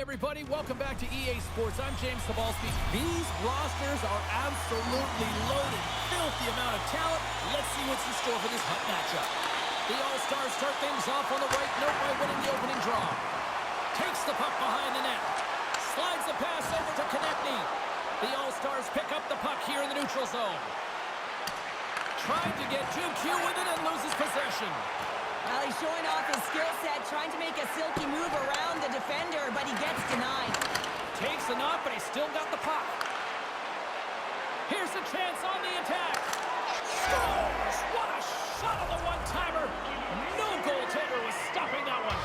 everybody, welcome back to EA Sports. I'm James Sabalski. These rosters are absolutely loaded. Filthy amount of talent. Let's see what's in store for this hot matchup. The All-Stars start things off on the right note by winning the opening draw. Takes the puck behind the net. Slides the pass over to Konechny. The All-Stars pick up the puck here in the neutral zone. Tried to get 2Q with it and loses possession. Well, he's showing off his skill set, trying to make a silky move around the defender, but he gets denied. Takes a knock, but he's still got the puck. Here's a chance on the attack. Scores! What a shot on the one-timer. No goaltender was stopping that one.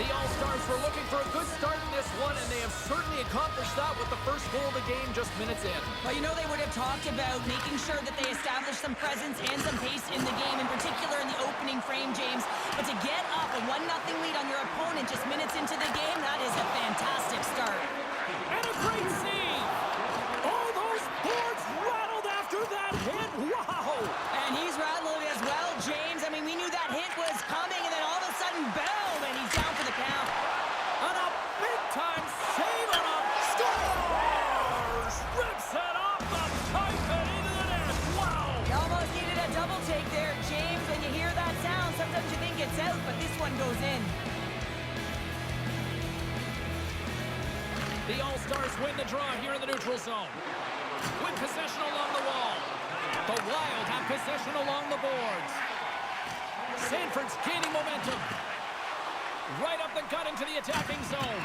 The All-Stars were looking for a good start in this one, and they have certainly accomplished that with the first goal of the game just minutes in. Well, you know they would have talked about making sure that they establish some presence and some pace in the game, in particular in the opening frame, James. But to get up a 1-0 lead on your opponent just minutes into the game, that is a fantastic start. And a great save! All those boards rattled after that hit! Wow! And he's rattling as well, James. I mean, we knew that hit was coming, and then all of a sudden, boom, and he's down for the count. On a big-time save on a scores! Rips it off the pipe and into the net! Wow! You almost needed a double take there, James. When you hear that sound, sometimes you think it's out, but this one goes in. The All-Stars win the draw here in the neutral zone. With possession along the wall. The Wild have possession along the boards. Sanford's gaining momentum. Right up the gut into the attacking zone.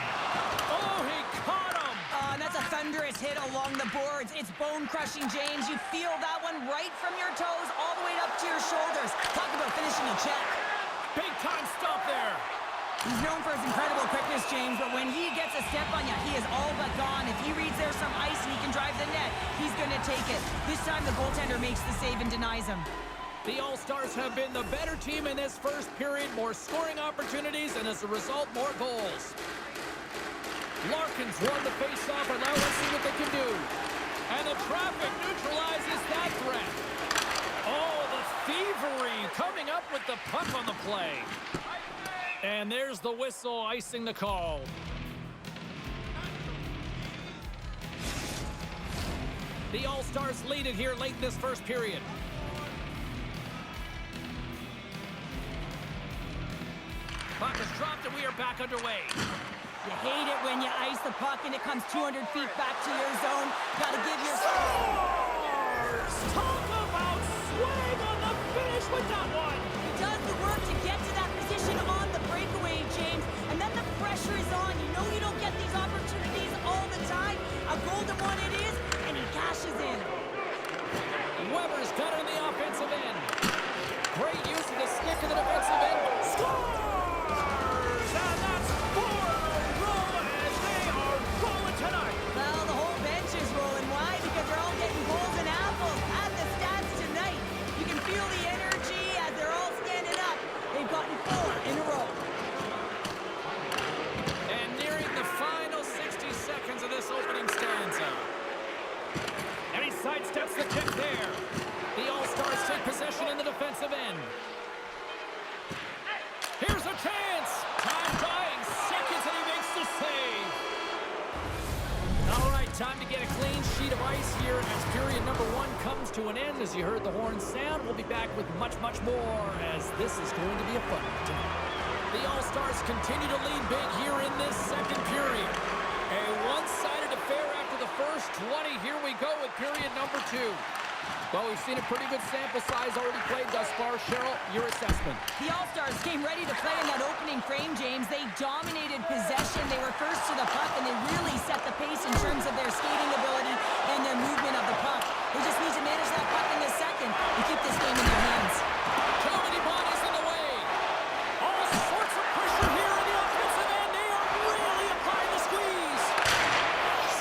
Oh, he caught him! And that's a thunderous hit along the boards. It's bone-crushing, James. You feel that one right from your toes all the way up to your shoulders. Talk about finishing a check. Big-time stop there. He's known for his incredible quickness, James, but when he gets a step on you, he is all but gone. If he reads there's some ice and he can drive the net, he's going to take it. This time the goaltender makes the save and denies him. The All-Stars have been the better team in this first period. More scoring opportunities, and as a result, more goals. Larkin's won the face-off, and now let's see what they can do. And the traffic neutralizes that threat. Oh, the thievery coming up with the puck on the play. And there's the whistle icing the call. The All-Stars lead it here late in this first period. Puck is dropped and we are back underway. You hate it when you ice the puck and it comes 200 feet back to your zone. Gotta give your... Scores! Talk about swing on the finish with that one! He does the work to get to that position on the breakaway, James. And then the pressure is on. You know you don't get these opportunities all the time. A golden one it is, and he cashes in. Weber's got it in the offensive end. Great use of the stick in the defensive end. Scores! And that's 4 in a row, and they are rolling tonight. Well, the whole bench is rolling. Why? Because they're all getting goals and apples. At the stats tonight, you can feel the energy as they're all standing up. They've gotten 4 in a row. And nearing the final 60 seconds of this opening stanza. And he sidesteps the kick there. The All-Stars take possession in the defensive end. Here's a chance. Time dying seconds, and he makes the save. All right, time to get a clean sheet of ice here as period number 1 comes to an end. As you heard the horn sound, we'll be back with much, much more as this is going to be a fun one tonight. The All-Stars continue to lead big here in this second period. A one-sided affair after the first 20. Here we go with period number 2. Well, we've seen a pretty good sample size already played thus far. Cheryl, your assessment. The All-Stars came ready to play in that opening frame, James. They dominated possession. They were first to the puck, and they really set the pace in terms of their skating ability and their movement of the puck. They just need to manage that puck in the second and keep this game in their hands. Too many bodies in the way. All sorts of pressure here in the offensive end. They are really applying the squeeze.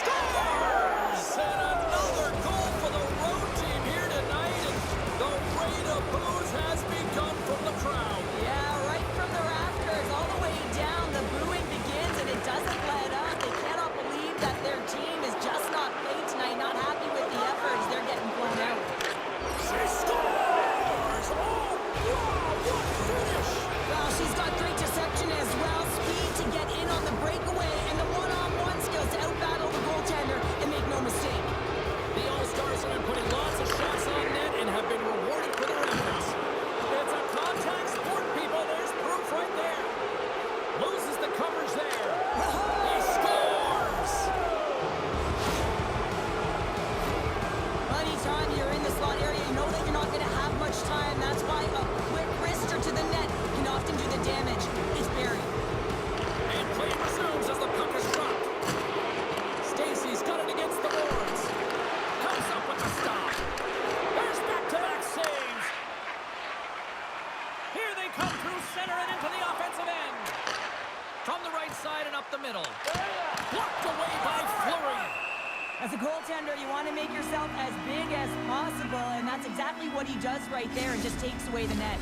Scores! And another goal for the road team here tonight. And the rain of boos has begun from the crowd. Yeah, right from the rafters all the way down. The booing begins, and it doesn't let up. They cannot believe that their team is just not played tonight, not much time. That's why a quick wrister to the net can often do the damage. It's buried. And play resumes as the puck is dropped. Stacey's got it against the boards. Comes up with the stop. There's back-to-back saves. Here they come through center and into the offensive end. From the right side and up the middle. Blocked away by Fleury. As a goaltender, you want to make yourself as big as possible, and that's exactly what he does right there and just takes away the net.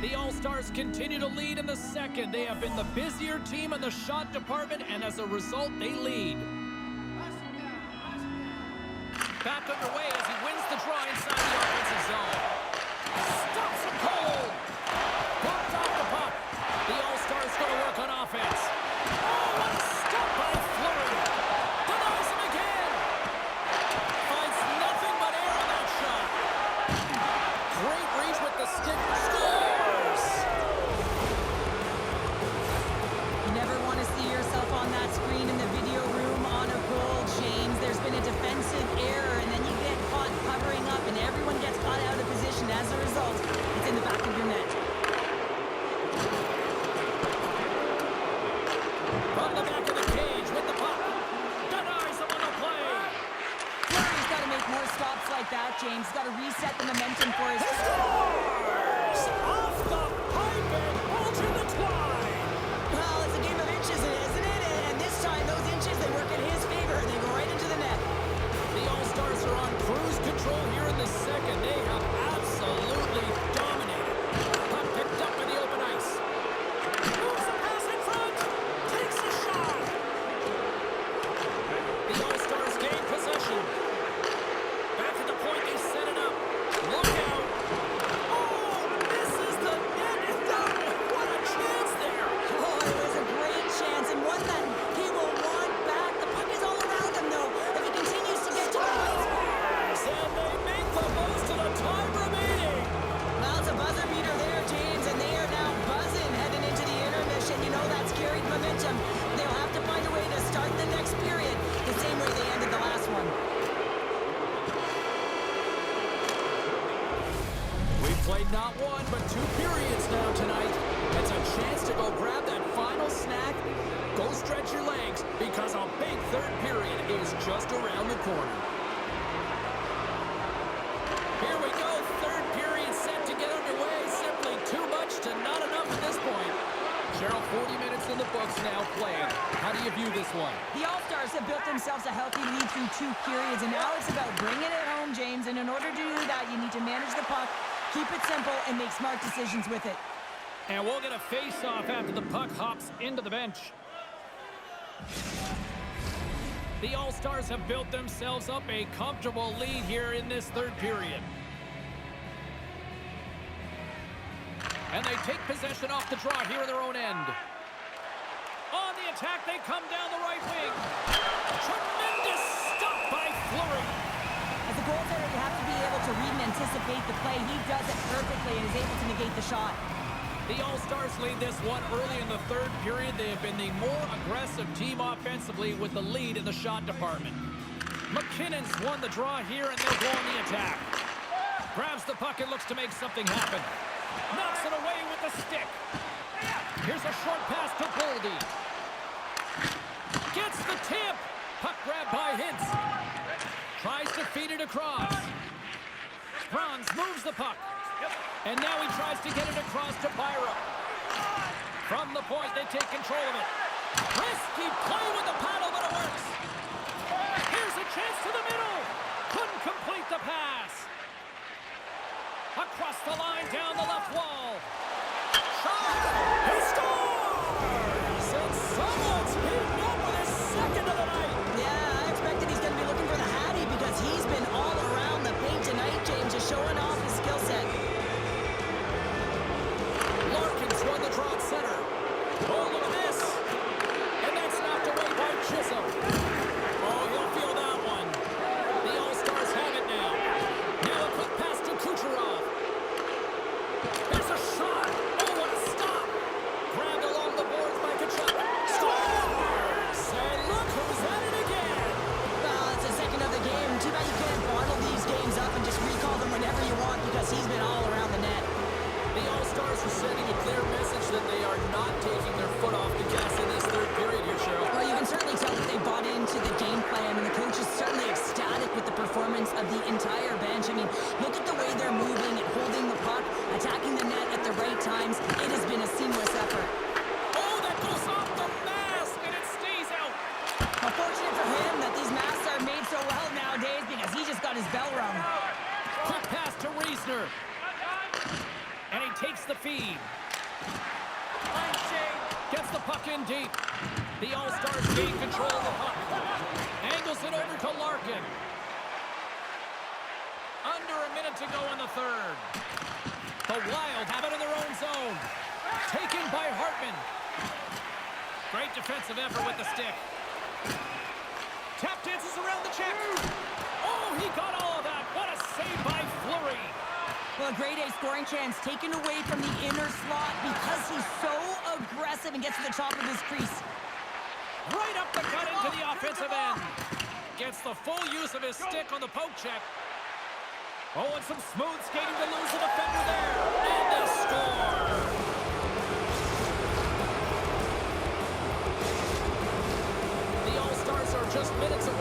The All-Stars continue to lead in the second. They have been the busier team in the shot department, and as a result, they lead. Back underway as he wins the draw inside the offensive zone. Stops him cold. Blocked off the puck. The All-Stars going to work on offense. Oh, what a stop by Fleury. Denies him again. Finds nothing but air on that shot. Great reach with the stick. Scores! You never want to see yourself on that screen in the video room on a goal, James. There's been a defensive error, and then you get caught covering up, and everyone gets caught out of position. As a result, it's in the back of your net. From the back of the cage with the puck. Denies him on the play. Fleury's got to make more stops like that, James. Got to reset the momentum for his... Scores! Off the pipe and ultra the twine. Well, it's a game of inches, isn't it? And this time, those inches, they work in his favor. They go right into the net. The All-Stars are on cruise control here in the second. They have absolutely dominated. Puck picked up in the open ice. Moves the pass in front. Takes a shot. The All-Stars gain possession. Back at the point, they set it up. Look out. Oh, misses the net. What a chance there. Oh, it was a great chance, and one that he will want back. The puck is all around him, though. If he continues to get to the right... And they make the most of the time remaining. Well, it's a buzzer beater there, James, and they are now buzzing heading into the intermission. You know that's carried momentum. They'll have to find a way to start the next period the same way they ended the last one. We've played not one, but 2 periods now tonight. It's a chance to go grab that final snack. Go stretch your legs, because a big third period is just around the corner. Here we go, third period set to get underway. Simply too much to not enough at this point. Cheryl, 40 minutes in the books now playing. How do you view this one? The All-Stars have built themselves a healthy lead through 2 periods, and now it's about bringing it home, James. And in order to do that, you need to manage the puck, keep it simple, and make smart decisions with it. And we'll get a face-off after the puck hops into the bench. The All-Stars have built themselves up a comfortable lead here in this third period. And they take possession off the draw here in their own end. On the attack, they come down the right wing. Tremendous stop by Fleury. As a goaltender, you have to be able to read and anticipate the play. He does it perfectly and is able to negate the shot. The All-Stars lead this one early in the third period. They have been the more aggressive team offensively with the lead in the shot department. McKinnon's won the draw here, and they'll go on the attack. Grabs the puck and looks to make something happen. Knocks it away with the stick. Here's a short pass to Boldy. Gets the tip. Puck grabbed by Hintz. Tries to feed it across. Franz moves the puck. And now he tries to get it across to Byram. From the point, they take control of it. Risky play with the paddle, but it works. Here's a chance to the middle. Couldn't complete the pass. Across the line, down the left wall. Shot! He scores! And someone's beaten up with his second of the night. Yeah, I expected he's going to be looking for the Hattie because he's been all around the paint tonight, James, just showing off his skill set. Larkin's won the draw at center. Oh, look at this. And that's knocked away by Chisholm. Oh, you'll feel that one. The All-Stars have it now. Now a quick pass to Kucherov. There's a shot. Oh, what a stop. Grabbed along the boards by Kachuk. Scores! And look who's at it again. of the entire bench. I mean, look at the way they're moving and holding the puck, attacking the net at the right times. It has been a seamless effort. Oh, that goes off the mask, and it stays out. Unfortunate for him that these masks are made so well nowadays because he just got his bell rung. Quick pass to Reisner. And he takes the feed. Gets the puck in deep. The All-Stars gain control of the puck. Angles it over to Larkin. Under a minute to go in the third. The Wild have it in their own zone. Taken by Hartman. Great defensive effort with the stick. Tap dances around the check. Oh, he got all of that. What a save by Fleury. Well, a grade A scoring chance taken away from the inner slot because he's so aggressive and gets to the top of his crease. Right up the gut into the offensive end. Gets the full use of his stick on the poke check. Oh, and some smooth skating to lose the defender there. And they score. The All-Stars are just minutes away